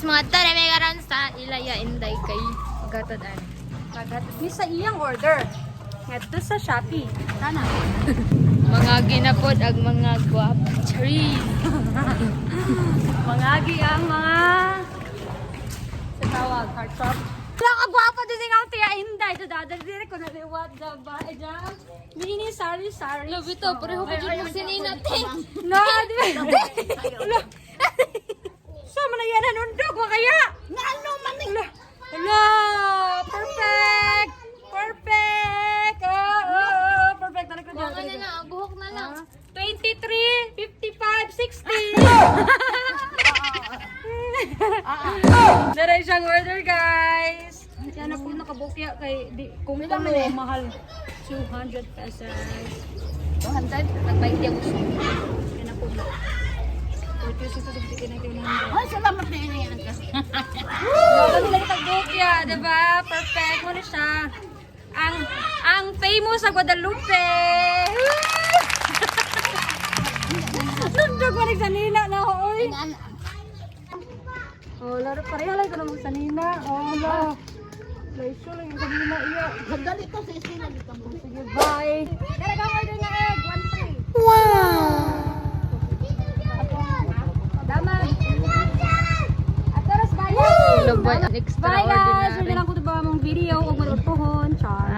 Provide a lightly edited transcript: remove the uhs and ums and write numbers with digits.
mga tara may karon sa Ilaya Inday kay Gatadaan. Ni sa iyang order. Ngadto sa Shopee. Kana. Mga ginapod ag mga guwapri. Mangagi ang mga sa tawag heart shop. Wala ka gwapa din ang tiya Inday. Dadal dire ko na liwat ba ejang. Mini sari. Love ito, pareho pa dyan mo sininatin. No, di ba? Sama na yan nanundog mo kaya. Ano man eh. Hello! Perfect! Perfect! Perfect. Talaga dyan. Buhok na lang, buhok na lang. 23, 55, 60. Naray siyang order, guys. Yan na po nakabukya kay kung ito mo mahal. 200 pesos. 200, nag-20 ako siya. Yan na po. 46 na Ay, salamat na yun yan. Bago nila itag-bukya, diba? Perfect mo na siya. Ang famous sa Guadalupe. Nundog mo rin sa Nina na, oy. Oh, laro pareha lang ko naman sa Nina. Oh, no. Laiso lang yung sa Nina iya. Hanggang ito sa isina dito mo. Sige, bye. Kaya ka order na egg, 1-3. Wow! Damag. At oras bayad. Labay, extra Bye guys! ordinary. Hindi lang ko ito ba mong video. Huwag mo pohon. Char.